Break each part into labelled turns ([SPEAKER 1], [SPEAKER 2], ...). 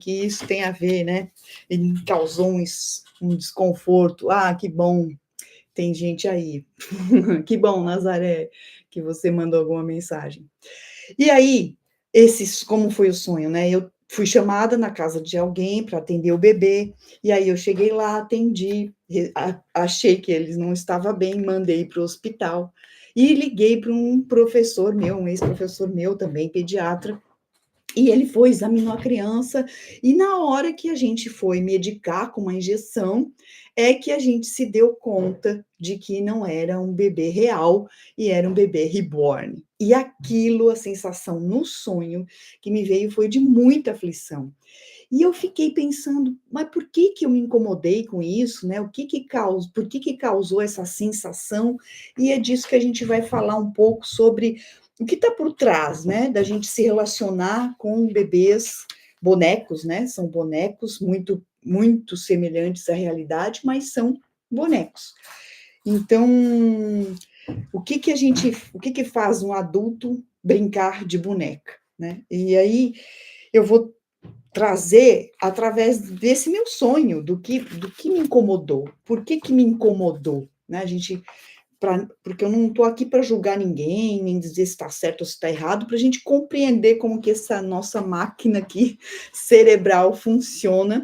[SPEAKER 1] que isso tem a ver, né? Ele causou um desconforto. Ah, que bom, tem gente aí. Que bom, Nazaré, que você mandou alguma mensagem. E aí, como foi o sonho, né? Eu fui chamada na casa de alguém para atender o bebê, e aí eu cheguei lá, atendi, achei que eles não estavam bem, mandei para o hospital, e liguei para um professor meu, um ex-professor meu também, pediatra, e ele foi, examinou a criança, e na hora que a gente foi medicar com uma injeção, é que a gente se deu conta de que não era um bebê real, e era um bebê reborn. E aquilo, a sensação no sonho que me veio foi de muita aflição. E eu fiquei pensando, mas por que que eu me incomodei com isso, né? Por que que causou essa sensação? E é disso que a gente vai falar um pouco sobre o que está por trás, né? Da gente se relacionar com bebês, bonecos, né? São bonecos muito semelhantes à realidade, mas são bonecos. Então, o que que faz um adulto brincar de boneca, né? E aí eu vou trazer através desse meu sonho, do que me incomodou. Por que que me incomodou? Né? Porque eu não estou aqui para julgar ninguém, nem dizer se está certo ou se está errado, para a gente compreender como que essa nossa máquina aqui cerebral funciona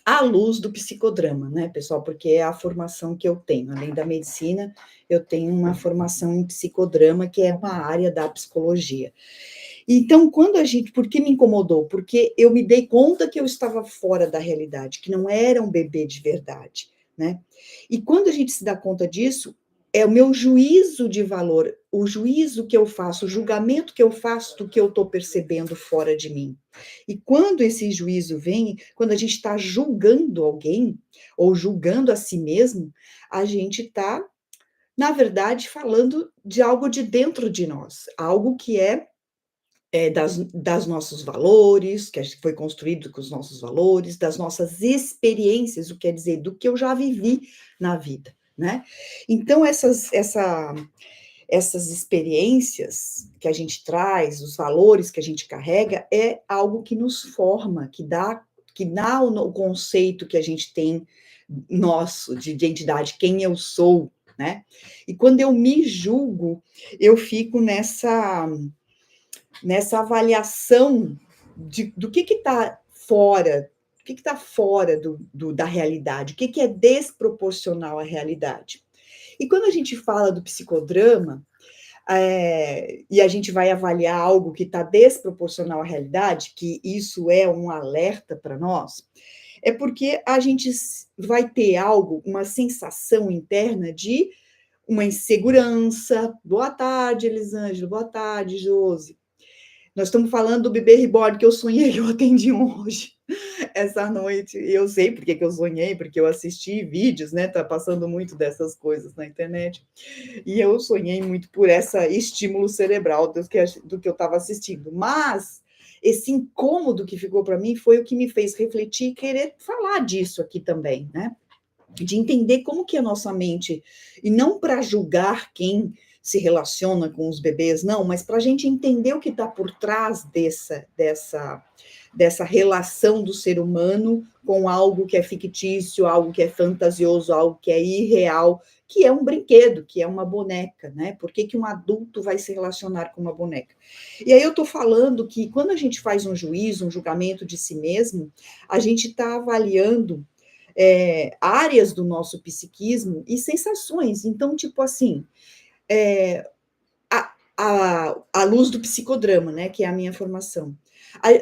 [SPEAKER 1] à luz do psicodrama, né, pessoal? Porque é a formação que eu tenho. Além da medicina, eu tenho uma formação em psicodrama, que é uma área da psicologia. Então, por que me incomodou? Porque eu me dei conta que eu estava fora da realidade, que não era um bebê de verdade, né? E quando a gente se dá conta disso, é o meu juízo de valor, o juízo que eu faço, o julgamento que eu faço do que eu estou percebendo fora de mim. E quando esse juízo vem, quando a gente está julgando alguém, ou julgando a si mesmo, a gente está, na verdade, falando de algo de dentro de nós, algo que das nossos valores, que foi construído com os nossos valores, das nossas experiências, o que quer dizer, do que eu já vivi na vida, né? Então, essas experiências que a gente traz, os valores que a gente carrega, é algo que nos forma, que dá o conceito que a gente tem nosso, de identidade, quem eu sou, né? E quando eu me julgo, eu fico nessa avaliação do que está fora, o que está fora da realidade, o que é desproporcional à realidade. E quando a gente fala do psicodrama, e a gente vai avaliar algo que está desproporcional à realidade, que isso é um alerta para nós, é porque a gente vai ter uma sensação interna de uma insegurança. Boa tarde, Elisângela. Boa tarde, Josi. Nós estamos falando do bebê reborn que eu sonhei, que eu atendi hoje, essa noite. E eu sei porque que eu sonhei, porque eu assisti vídeos, né? Tá passando muito dessas coisas na internet. E eu sonhei muito por esse estímulo cerebral do que eu estava assistindo. Mas esse incômodo que ficou para mim foi o que me fez refletir e querer falar disso aqui também, né? De entender como que a nossa mente, e não para julgar quem se relaciona com os bebês, não, mas para a gente entender o que está por trás dessa relação do ser humano com algo que é fictício, algo que é fantasioso, algo que é irreal, que é um brinquedo, que é uma boneca, né? Por que que um adulto vai se relacionar com uma boneca? E aí eu estou falando que quando a gente faz um juízo, um julgamento de si mesmo, a gente está avaliando áreas do nosso psiquismo e sensações. Então, tipo assim, a luz do psicodrama, né, que é a minha formação.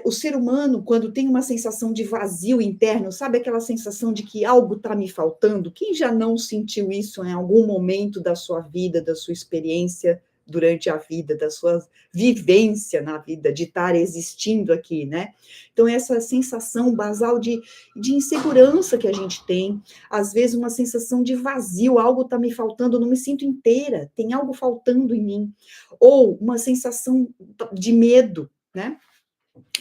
[SPEAKER 1] O ser humano, quando tem uma sensação de vazio interno, sabe aquela sensação de que algo está me faltando? Quem já não sentiu isso em algum momento da sua vida, da sua experiência durante a vida, da sua vivência na vida, de estar existindo aqui, né? Então, essa sensação basal de insegurança que a gente tem, às vezes uma sensação de vazio, algo está me faltando, eu não me sinto inteira, tem algo faltando em mim. Ou uma sensação de medo, né?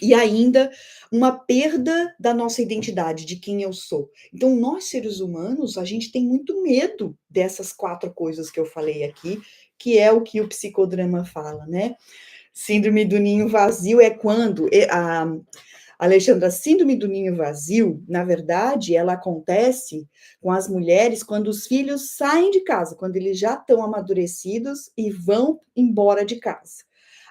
[SPEAKER 1] E ainda uma perda da nossa identidade, de quem eu sou. Então, nós, seres humanos, a gente tem muito medo dessas 4 coisas que eu falei aqui, que é o que o psicodrama fala, né? Síndrome do ninho vazio é quando Alexandra, a síndrome do ninho vazio, na verdade, ela acontece com as mulheres quando os filhos saem de casa, quando eles já estão amadurecidos e vão embora de casa.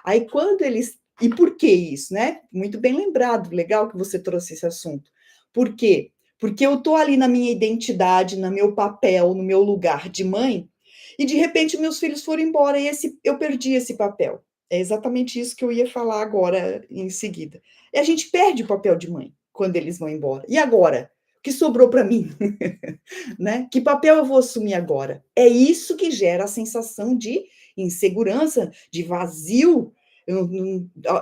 [SPEAKER 1] Aí, quando eles. E por que isso, né? Muito bem lembrado, legal que você trouxe esse assunto. Por quê? Porque eu estou ali na minha identidade, no meu papel, no meu lugar de mãe, e de repente meus filhos foram embora e eu perdi esse papel. É exatamente isso que eu ia falar agora em seguida. E a gente perde o papel de mãe quando eles vão embora. E agora? O que sobrou para mim? Né? Que papel eu vou assumir agora? É isso que gera a sensação de insegurança, de vazio.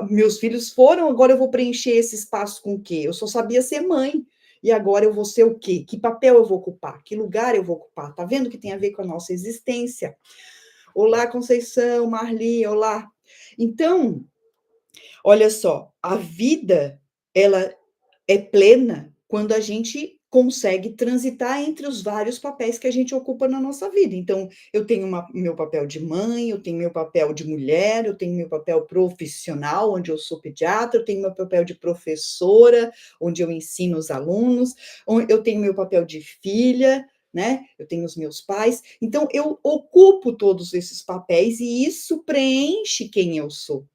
[SPEAKER 1] Meus filhos foram, agora eu vou preencher esse espaço com o quê? Eu só sabia ser mãe. E agora eu vou ser o quê? Que papel eu vou ocupar? Que lugar eu vou ocupar? Tá vendo que tem a ver com a nossa existência? Olá, Conceição, Marli, olá. Então, olha só, a vida, ela é plena quando a gente consegue transitar entre os vários papéis que a gente ocupa na nossa vida. Então, eu tenho meu papel de mãe, eu tenho meu papel de mulher, eu tenho meu papel profissional, onde eu sou pediatra, eu tenho meu papel de professora, onde eu ensino os alunos, eu tenho meu papel de filha, né? Eu tenho os meus pais. Então, eu ocupo todos esses papéis e isso preenche quem eu sou.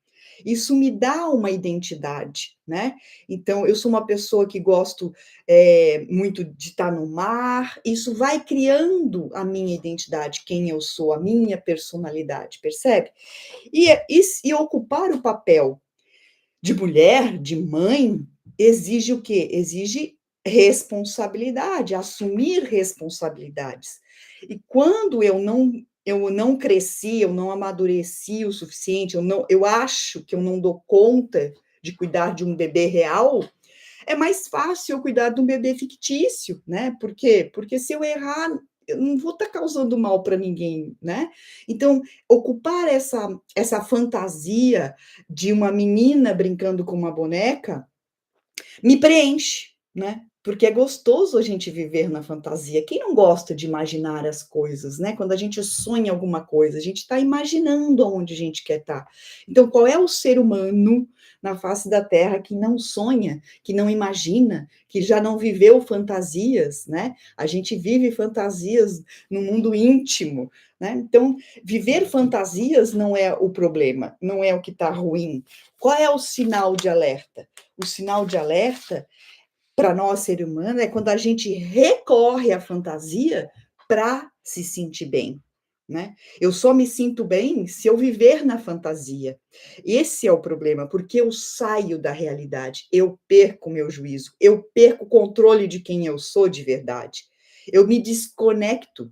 [SPEAKER 1] Isso me dá uma identidade, né? Então, eu sou uma pessoa que gosto muito de estar no mar, isso vai criando a minha identidade, quem eu sou, a minha personalidade, percebe? E ocupar o papel de mulher, de mãe, exige o quê? Exige responsabilidade, assumir responsabilidades. E quando eu não cresci, eu não amadureci o suficiente, eu acho que eu não dou conta de cuidar de um bebê real, é mais fácil eu cuidar de um bebê fictício, né? Por quê? Porque se eu errar, eu não vou estar causando mal para ninguém, né? Então, ocupar essa fantasia de uma menina brincando com uma boneca me preenche, né? Porque é gostoso a gente viver na fantasia. Quem não gosta de imaginar as coisas, né? Quando a gente sonha alguma coisa, a gente está imaginando aonde a gente quer estar. Então, qual é o ser humano na face da Terra que não sonha, que não imagina, que já não viveu fantasias, né? A gente vive fantasias no mundo íntimo, né? Então, viver fantasias não é o problema, não é o que está ruim. Qual é o sinal de alerta? O sinal de alerta para nós, ser humano, é quando a gente recorre à fantasia para se sentir bem, né? Eu só me sinto bem se eu viver na fantasia. Esse é o problema, porque eu saio da realidade, eu perco o meu juízo, eu perco o controle de quem eu sou de verdade. Eu me desconecto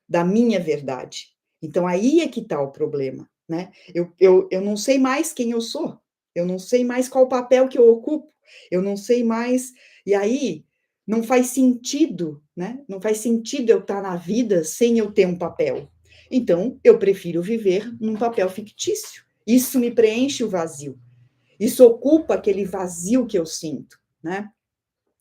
[SPEAKER 1] da minha verdade. Então, aí é que está o problema, né? Eu não sei mais quem eu sou, eu não sei mais qual papel que eu ocupo, eu não sei mais. E aí, não faz sentido, né? Não faz sentido eu estar na vida sem eu ter um papel. Então, eu prefiro viver num papel fictício. Isso me preenche o vazio. Isso ocupa aquele vazio que eu sinto, né?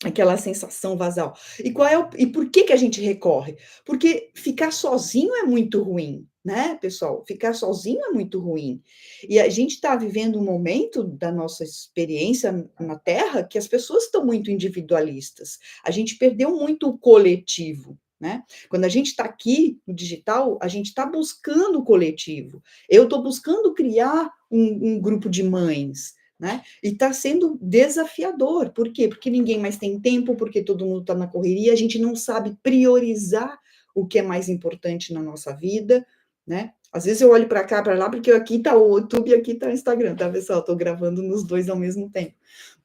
[SPEAKER 1] Aquela sensação vazal. E por que que a gente recorre? Porque ficar sozinho é muito ruim, né, pessoal? Ficar sozinho é muito ruim. E a gente está vivendo um momento da nossa experiência na Terra que as pessoas estão muito individualistas. A gente perdeu muito o coletivo, né? Quando a gente está aqui no digital, a gente está buscando o coletivo. Eu estou buscando criar um grupo de mães, né? E está sendo desafiador. Por quê? Porque ninguém mais tem tempo, porque todo mundo está na correria, a gente não sabe priorizar o que é mais importante na nossa vida, né? Às vezes eu olho para cá, para lá, porque aqui está o YouTube e aqui está o Instagram, tá, pessoal? Estou gravando nos dois ao mesmo tempo.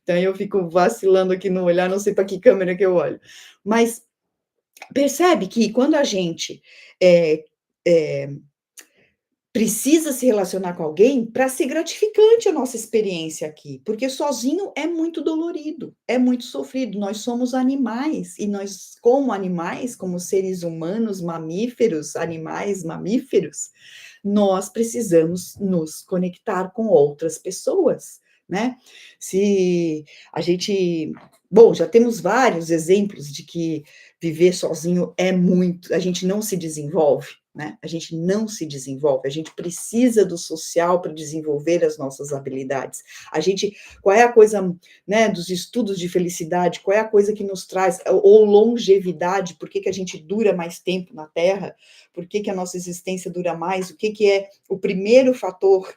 [SPEAKER 1] Então eu fico vacilando aqui no olhar, não sei para que câmera que eu olho. Mas percebe que quando a gente é, é, precisa se relacionar com alguém para ser gratificante a nossa experiência aqui, porque sozinho é muito dolorido, é muito sofrido. Nós somos animais e nós, como animais, como seres humanos, mamíferos, animais mamíferos, nós precisamos nos conectar com outras pessoas, né? Se a gente, bom, já temos vários exemplos de que viver sozinho é muito, a gente não se desenvolve, né? A gente não se desenvolve, a gente precisa do social para desenvolver as nossas habilidades. Qual é a coisa, né, dos estudos de felicidade, qual é a coisa que nos traz, ou longevidade, por que que a gente dura mais tempo na Terra, por que que a nossa existência dura mais, o que que é o primeiro fator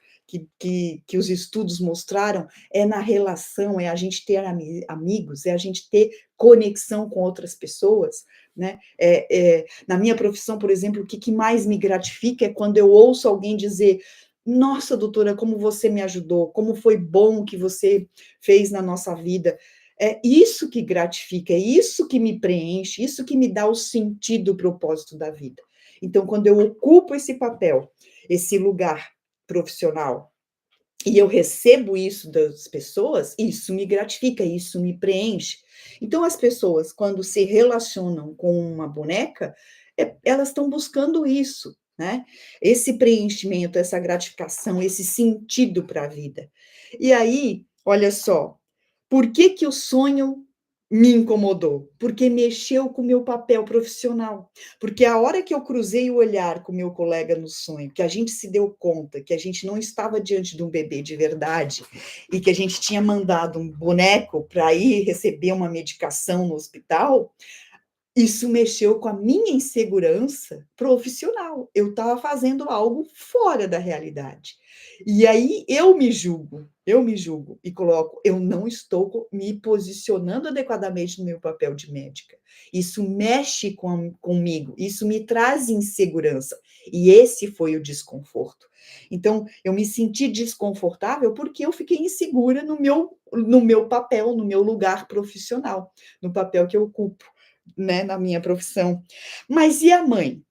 [SPEAKER 1] que os estudos mostraram é na relação, é a gente ter amigos, é a gente ter conexão com outras pessoas, né? Na minha profissão, por exemplo, o que mais me gratifica é quando eu ouço alguém dizer: Nossa, doutora, como você me ajudou, como foi bom o que você fez na nossa vida. É isso que gratifica, é isso que me preenche, isso que me dá o sentido, o propósito da vida. Então, quando eu ocupo esse papel, esse lugar profissional, e eu recebo isso das pessoas, isso me gratifica, isso me preenche. Então, as pessoas, quando se relacionam com uma boneca, elas estão buscando isso, né? Esse preenchimento, essa gratificação, esse sentido para a vida. E aí, olha só, por que que o sonho me incomodou? Porque mexeu com o meu papel profissional. Porque a hora que eu cruzei o olhar com o meu colega no sonho, que a gente se deu conta que a gente não estava diante de um bebê de verdade e que a gente tinha mandado um boneco para ir receber uma medicação no hospital, isso mexeu com a minha insegurança profissional. Eu estava fazendo algo fora da realidade. E aí eu me julgo e coloco, eu não estou me posicionando adequadamente no meu papel de médica. Isso mexe comigo, isso me traz insegurança. E esse foi o desconforto. Então, eu me senti desconfortável porque eu fiquei insegura no meu papel, no meu lugar profissional, no papel que eu ocupo, né, na minha profissão. Mas e a mãe?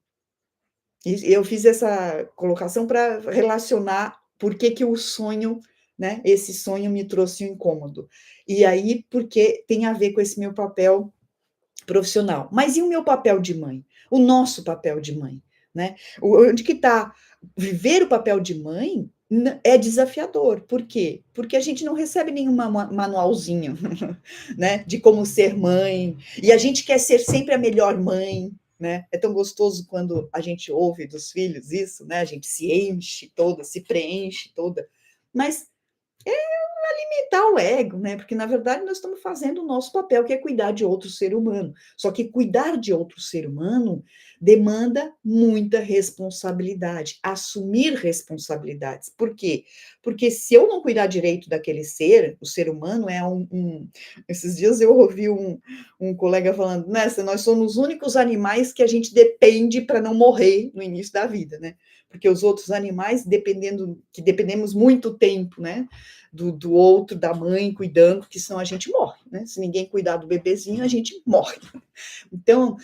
[SPEAKER 1] E eu fiz essa colocação para relacionar por que que o sonho, né, esse sonho me trouxe um incômodo. E aí, porque tem a ver com esse meu papel profissional. Mas e o meu papel de mãe? O nosso papel de mãe, né? Onde que está? Viver o papel de mãe é desafiador. Por quê? Porque a gente não recebe nenhum manualzinho, né, de como ser mãe, e a gente quer ser sempre a melhor mãe, né? É tão gostoso quando a gente ouve dos filhos isso, né? A gente se enche toda, se preenche toda, mas alimentar o ego, né? Porque na verdade nós estamos fazendo o nosso papel, que é cuidar de outro ser humano. Só que cuidar de outro ser humano demanda muita responsabilidade, assumir responsabilidades. Por quê? Porque se eu não cuidar direito daquele ser, o ser humano é esses dias eu ouvi um colega falando, nessa, nós somos os únicos animais que a gente depende para não morrer no início da vida, né? Porque os outros animais, dependemos muito tempo, né? Do outro, da mãe, cuidando, que senão a gente morre, né? Se ninguém cuidar do bebezinho, a gente morre. Então,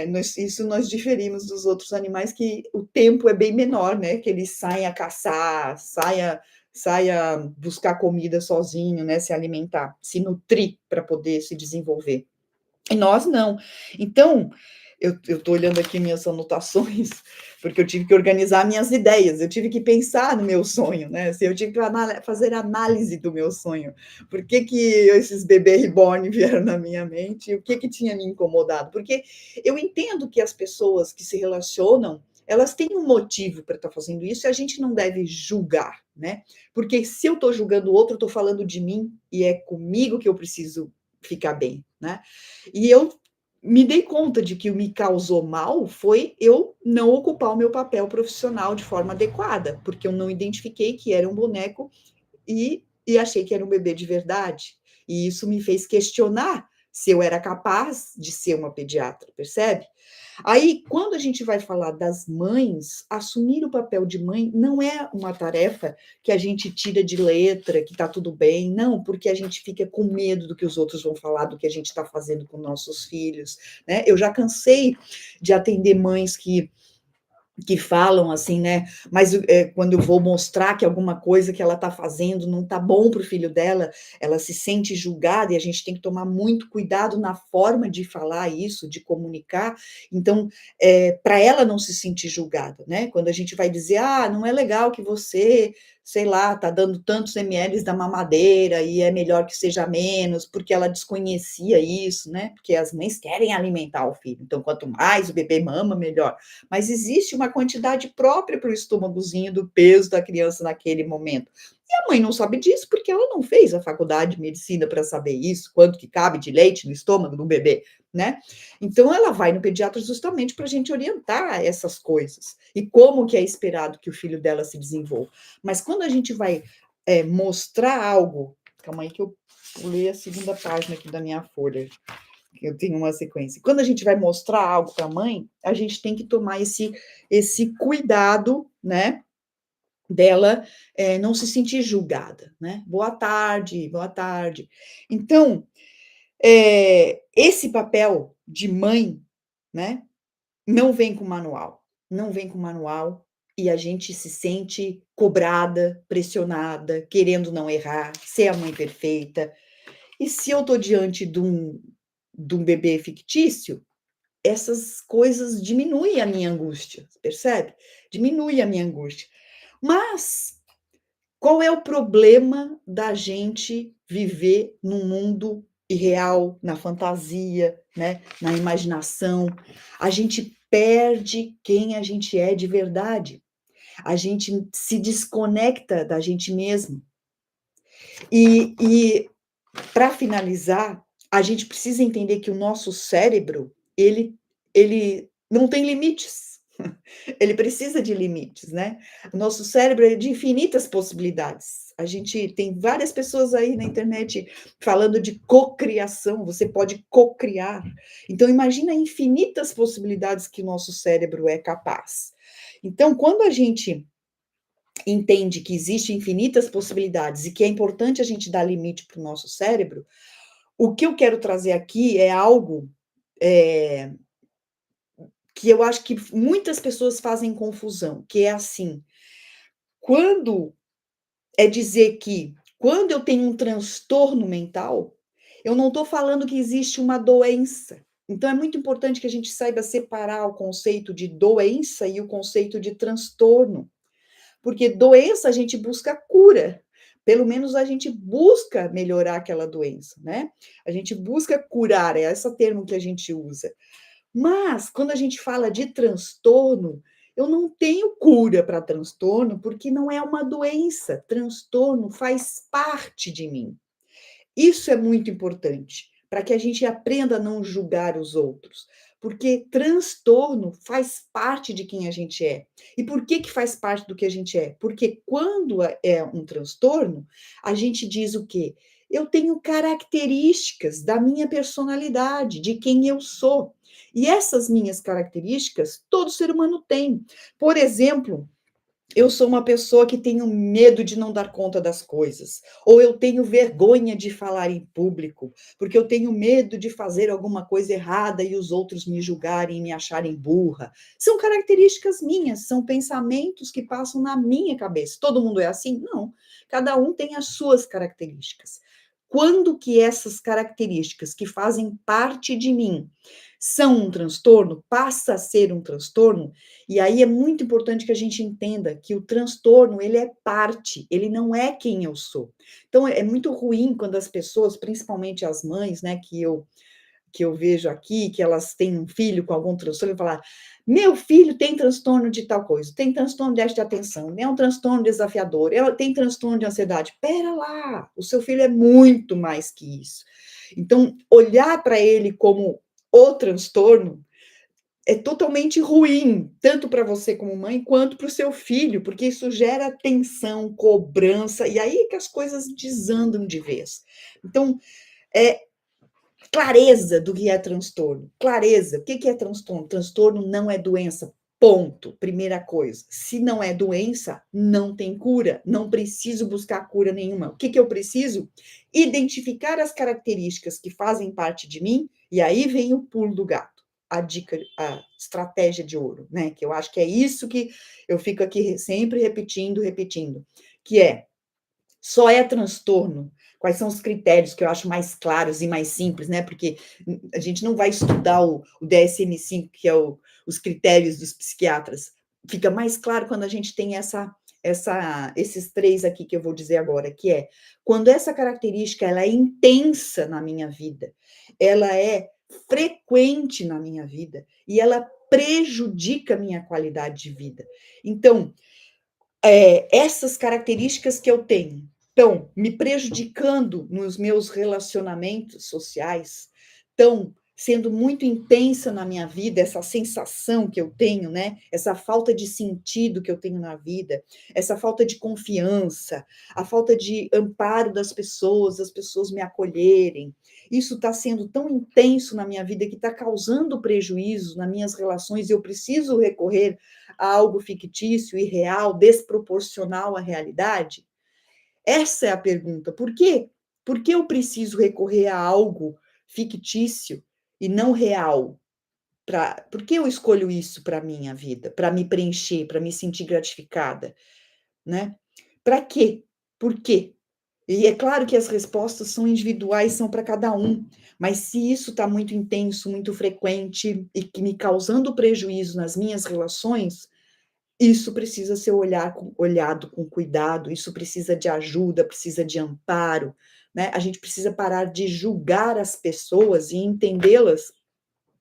[SPEAKER 1] nós diferimos dos outros animais, que o tempo é bem menor, né? Que eles saem a caçar, saia buscar comida sozinho, né? Se alimentar, se nutrir para poder se desenvolver. E nós não. Então, eu estou olhando aqui minhas anotações, porque eu tive que organizar minhas ideias, eu tive que pensar no meu sonho, né? Assim, eu tive que fazer análise do meu sonho. Por que que esses bebês reborn vieram na minha mente e o que que tinha me incomodado? Porque eu entendo que as pessoas que se relacionam, elas têm um motivo para estar fazendo isso e a gente não deve julgar, né? Porque se eu estou julgando o outro, eu estou falando de mim e é comigo que eu preciso ficar bem, né? E eu me dei conta de que o me causou mal foi eu não ocupar o meu papel profissional de forma adequada, porque eu não identifiquei que era um boneco e achei que era um bebê de verdade. E isso me fez questionar se eu era capaz de ser uma pediatra, percebe? Aí, quando a gente vai falar das mães, assumir o papel de mãe não é uma tarefa que a gente tira de letra, que está tudo bem, não, porque a gente fica com medo do que os outros vão falar, do que a gente está fazendo com nossos filhos, né? Eu já cansei de atender mães que falam assim, né? Mas quando eu vou mostrar que alguma coisa que ela está fazendo não está bom para o filho dela, ela se sente julgada e a gente tem que tomar muito cuidado na forma de falar isso, de comunicar. Então, para ela não se sentir julgada, né? Quando a gente vai dizer, ah, não é legal que você sei lá, tá dando tantos ml da mamadeira e é melhor que seja menos, porque ela desconhecia isso, né? Porque as mães querem alimentar o filho, então quanto mais o bebê mama, melhor. Mas existe uma quantidade própria para o estômagozinho do peso da criança naquele momento. E a mãe não sabe disso porque ela não fez a faculdade de medicina para saber isso, quanto que cabe de leite no estômago do bebê, né? Então ela vai no pediatra justamente para a gente orientar essas coisas e como que é esperado que o filho dela se desenvolva. Mas quando a gente vai mostrar algo, calma aí que eu pulei a segunda página aqui da minha folha, eu tenho uma sequência. Quando a gente vai mostrar algo para a mãe, a gente tem que tomar esse cuidado, né? Dela não se sentir julgada, né? Boa tarde, boa tarde. Então, esse papel de mãe, né? Não vem com manual, não vem com manual, e a gente se sente cobrada, pressionada, querendo não errar, ser a mãe perfeita. E se eu estou diante de um bebê fictício, essas coisas diminuem a minha angústia, percebe? Diminui a minha angústia. Mas qual é o problema da gente viver num mundo irreal, na fantasia, né, na imaginação? A gente perde quem a gente é de verdade. A gente se desconecta da gente mesmo. E para finalizar, a gente precisa entender que o nosso cérebro, ele não tem limites. Ele precisa de limites, né? O nosso cérebro é de infinitas possibilidades. A gente tem várias pessoas aí na internet falando de cocriação, você pode cocriar. Então, imagina infinitas possibilidades que o nosso cérebro é capaz. Então, quando a gente entende que existem infinitas possibilidades e que é importante a gente dar limite para o nosso cérebro, o que eu quero trazer aqui é algo que eu acho que muitas pessoas fazem confusão, que é assim, quando é dizer que quando eu tenho um transtorno mental, eu não estou falando que existe uma doença. Então é muito importante que a gente saiba separar o conceito de doença e o conceito de transtorno, porque doença a gente busca cura. Pelo menos a gente busca melhorar aquela doença, né? A gente busca curar, é esse termo que a gente usa. Mas, quando a gente fala de transtorno, eu não tenho cura para transtorno, porque não é uma doença. Transtorno faz parte de mim. Isso é muito importante, para que a gente aprenda a não julgar os outros, porque transtorno faz parte de quem a gente é. E por que faz parte do que a gente é? Porque quando é um transtorno, a gente diz o quê? Eu tenho características da minha personalidade, de quem eu sou. E essas minhas características, todo ser humano tem. Por exemplo, eu sou uma pessoa que tenho medo de não dar conta das coisas, ou eu tenho vergonha de falar em público, porque eu tenho medo de fazer alguma coisa errada e os outros me julgarem e me acharem burra. São características minhas, são pensamentos que passam na minha cabeça. Todo mundo é assim? Não. Cada um tem as suas características. Quando que essas características que fazem parte de mim são um transtorno, passa a ser um transtorno, e aí é muito importante que a gente entenda que o transtorno, ele é parte, ele não é quem eu sou. Então, é muito ruim quando as pessoas, principalmente as mães, né, que eu vejo aqui, que elas têm um filho com algum transtorno, falar, meu filho tem transtorno de tal coisa, tem transtorno de déficit de atenção, é um transtorno desafiador, ela tem transtorno de ansiedade. Pera lá, o seu filho é muito mais que isso. Então, olhar para ele como o transtorno é totalmente ruim, tanto para você como mãe, quanto para o seu filho, porque isso gera tensão, cobrança, e aí é que as coisas desandam de vez. Então, é clareza do que é transtorno. Clareza. O que é transtorno? Transtorno não é doença. Ponto. Primeira coisa. Se não é doença, não tem cura. Não preciso buscar cura nenhuma. O que eu preciso? Identificar as características que fazem parte de mim, e aí vem o pulo do gato. A dica, a estratégia de ouro, né? Que eu acho que é isso que eu fico aqui sempre repetindo, que é só é transtorno. Quais são os critérios que eu acho mais claros e mais simples, né? Porque a gente não vai estudar o DSM-5, que é os critérios dos psiquiatras. Fica mais claro quando a gente tem esses 3 aqui que eu vou dizer agora, que é, quando essa característica ela é intensa na minha vida, ela é frequente na minha vida e ela prejudica a minha qualidade de vida. Então, essas características que eu tenho estão me prejudicando nos meus relacionamentos sociais, estão sendo muito intensa na minha vida, essa sensação que eu tenho, né? Essa falta de sentido que eu tenho na vida, essa falta de confiança, a falta de amparo das pessoas, as pessoas me acolherem. Isso está sendo tão intenso na minha vida que está causando prejuízo nas minhas relações e eu preciso recorrer a algo fictício, irreal, desproporcional à realidade? Essa é a pergunta. Por quê? Por que eu preciso recorrer a algo fictício e não real? Por que eu escolho isso para a minha vida? Para me preencher, para me sentir gratificada, né? Para quê? Por quê? E é claro que as respostas são individuais, são para cada um, mas se isso está muito intenso, muito frequente e que me causando prejuízo nas minhas relações, isso precisa ser olhado com cuidado, isso precisa de ajuda, precisa de amparo, né? A gente precisa parar de julgar as pessoas e entendê-las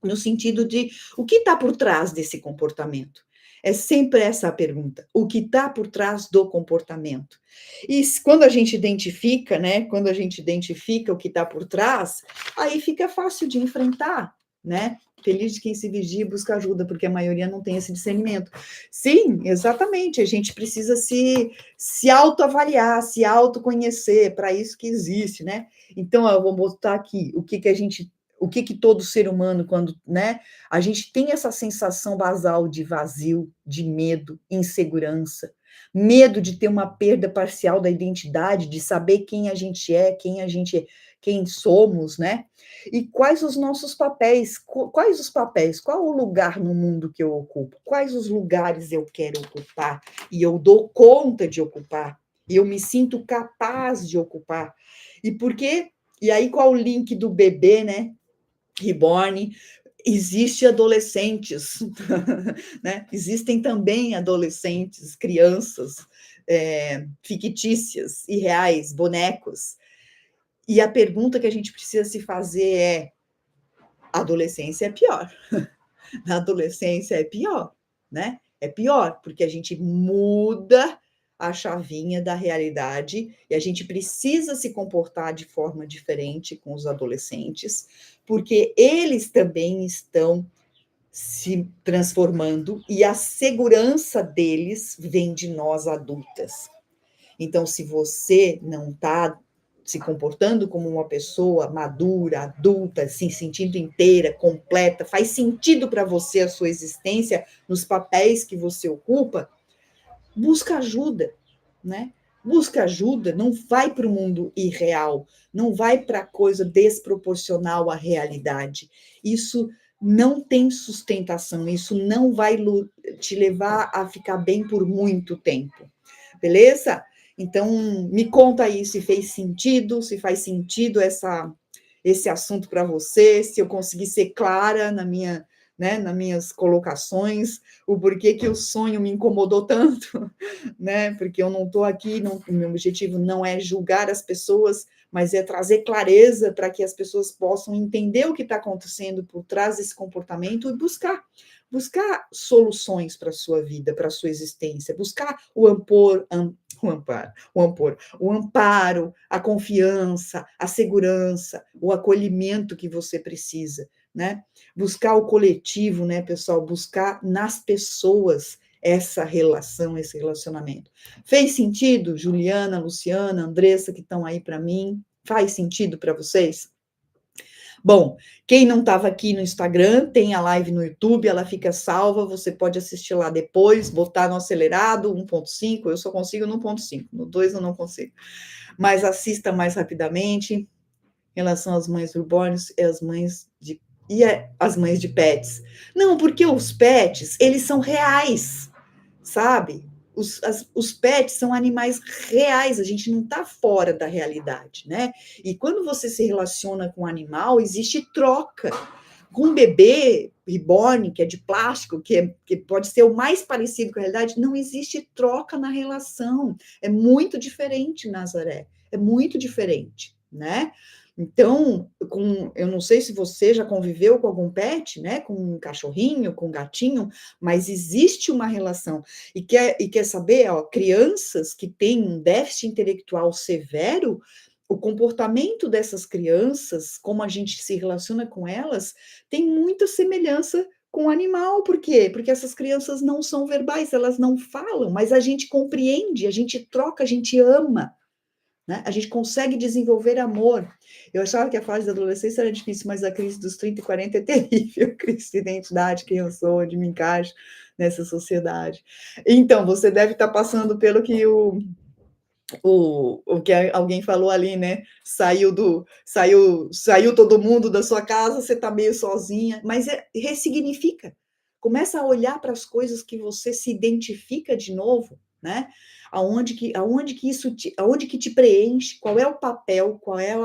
[SPEAKER 1] no sentido de o que está por trás desse comportamento. É sempre essa a pergunta: o que está por trás do comportamento? E quando a gente identifica, né? Quando a gente identifica o que está por trás, aí fica fácil de enfrentar, né? Feliz de quem se vigia e busca ajuda, porque a maioria não tem esse discernimento. Sim, exatamente. A gente precisa se autoavaliar, se autoconhecer, para isso que existe, né? Então, eu vou botar aqui o que todo ser humano, quando, né, a gente tem essa sensação basal de vazio, de medo, insegurança, medo de ter uma perda parcial da identidade, de saber quem a gente é, quem somos, né? E quais os nossos papéis, quais os papéis, qual o lugar no mundo que eu ocupo, quais os lugares eu quero ocupar e eu dou conta de ocupar, e eu me sinto capaz de ocupar. E por quê? E aí, qual o link do bebê, né? Reborn, existe adolescentes, né? Existem também adolescentes, crianças, fictícias, irreais, bonecos. E a pergunta que a gente precisa se fazer é: a adolescência é pior. Na adolescência é pior, né? É pior, porque a gente muda a chavinha da realidade e a gente precisa se comportar de forma diferente com os adolescentes, porque eles também estão se transformando e a segurança deles vem de nós adultas. Então, se você não está se comportando como uma pessoa madura, adulta, se sentindo inteira, completa, faz sentido para você a sua existência nos papéis que você ocupa, busca ajuda, né? Busca ajuda, não vai para o mundo irreal, não vai para a coisa desproporcional à realidade. Isso não tem sustentação, isso não vai te levar a ficar bem por muito tempo, beleza? Então, me conta aí se fez sentido, se faz sentido esse assunto para você, se eu consegui ser clara né, nas minhas colocações, o porquê que o sonho me incomodou tanto, né? Porque eu não estou aqui, o meu objetivo não é julgar as pessoas, mas é trazer clareza para que as pessoas possam entender o que está acontecendo por trás desse comportamento e buscar soluções para a sua vida, para a sua existência, buscar o amparo, a confiança, a segurança, o acolhimento que você precisa, né? Buscar o coletivo, né, pessoal? Buscar nas pessoas essa relação, esse relacionamento. Fez sentido, Juliana, Luciana, Andressa, que estão aí para mim? Faz sentido para vocês? Bom, quem não estava aqui no Instagram, tem a live no YouTube, ela fica salva, você pode assistir lá depois, botar no acelerado, 1.5, eu só consigo no 1.5, no 2 eu não consigo. Mas assista mais rapidamente, em relação às mães newborns e as mães de pets. Não, porque os pets, eles são reais, sabe? Os pets são animais reais, a gente não está fora da realidade, né? E quando você se relaciona com um animal, existe troca. Com um bebê reborn, que é de plástico, que pode ser o mais parecido com a realidade, não existe troca na relação. É muito diferente, Nazaré. É muito diferente, né? Então, eu não sei se você já conviveu com algum pet, né? Com um cachorrinho, com um gatinho, mas existe uma relação. E quer saber, ó, crianças que têm um déficit intelectual severo, o comportamento dessas crianças, como a gente se relaciona com elas, tem muita semelhança com o animal. Por quê? Porque essas crianças não são verbais, elas não falam, mas a gente compreende, a gente troca, a gente ama, né? A gente consegue desenvolver amor. Eu achava que a fase da adolescência era difícil, mas a crise dos 30 e 40 é terrível. Crise de identidade, quem eu sou, onde me encaixo nessa sociedade. Então, você deve estar passando pelo que o que alguém falou ali, né? Saiu todo mundo da sua casa, você está meio sozinha, mas ressignifica. Começa a olhar para as coisas que você se identifica de novo, né? Aonde que te preenche, qual é o papel, qual é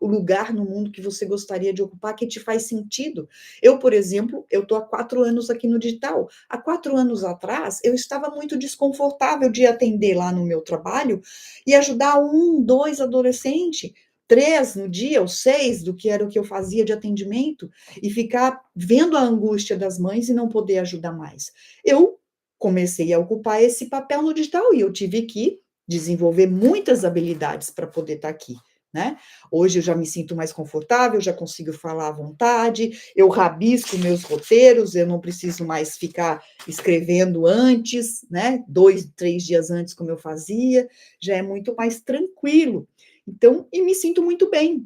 [SPEAKER 1] o lugar no mundo que você gostaria de ocupar, que te faz sentido. Eu, por exemplo, eu estou há 4 anos aqui no digital. Há 4 anos atrás, eu estava muito desconfortável de atender lá no meu trabalho e ajudar 1, 2 adolescentes, 3 no dia, ou 6, do que era o que eu fazia de atendimento, e ficar vendo a angústia das mães e não poder ajudar mais. Eu comecei a ocupar esse papel no digital e eu tive que desenvolver muitas habilidades para poder estar aqui, né? Hoje eu já me sinto mais confortável, já consigo falar à vontade, eu rabisco meus roteiros, eu não preciso mais ficar escrevendo antes, né? 2, 3 dias antes, como eu fazia, já é muito mais tranquilo. Então, e me sinto muito bem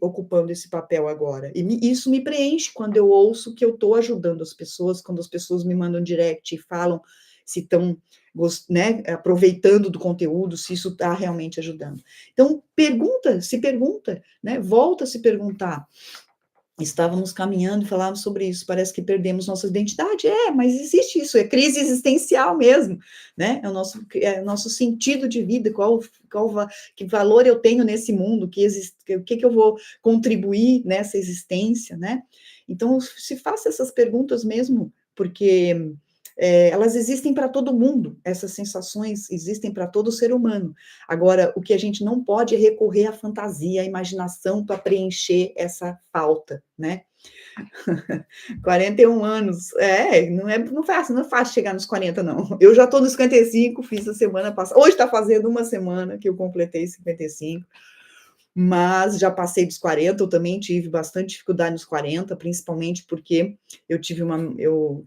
[SPEAKER 1] ocupando esse papel agora. E isso me preenche quando eu ouço que eu estou ajudando as pessoas, quando as pessoas me mandam direct e falam se estão, né, aproveitando do conteúdo, se isso está realmente ajudando. Então, pergunta, né? Volta a se perguntar. Estávamos caminhando e falávamos sobre isso, parece que perdemos nossa identidade. Mas existe isso, é crise existencial mesmo, né? É o nosso sentido de vida, que valor eu tenho nesse mundo, o que eu vou contribuir nessa existência, né? Então, se faça essas perguntas mesmo, porque elas existem para todo mundo, essas sensações existem para todo ser humano. Agora, o que a gente não pode é recorrer à fantasia, à imaginação para preencher essa falta, né? 41 anos, não é fácil chegar nos 40, não. Eu já estou nos 55, fiz a semana passada, hoje está fazendo uma semana que eu completei 55, mas já passei dos 40, eu também tive bastante dificuldade nos 40, principalmente porque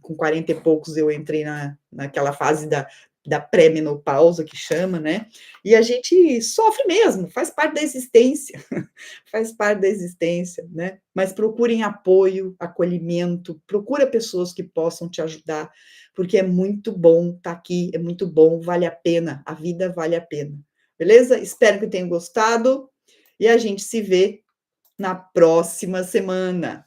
[SPEAKER 1] com 40 e poucos, eu entrei naquela fase da pré-menopausa, que chama, né? E a gente sofre mesmo, faz parte da existência, faz parte da existência, né? Mas procurem apoio, acolhimento, procura pessoas que possam te ajudar, porque é muito bom estar aqui, é muito bom, vale a pena, a vida vale a pena. Beleza? Espero que tenham gostado e a gente se vê na próxima semana.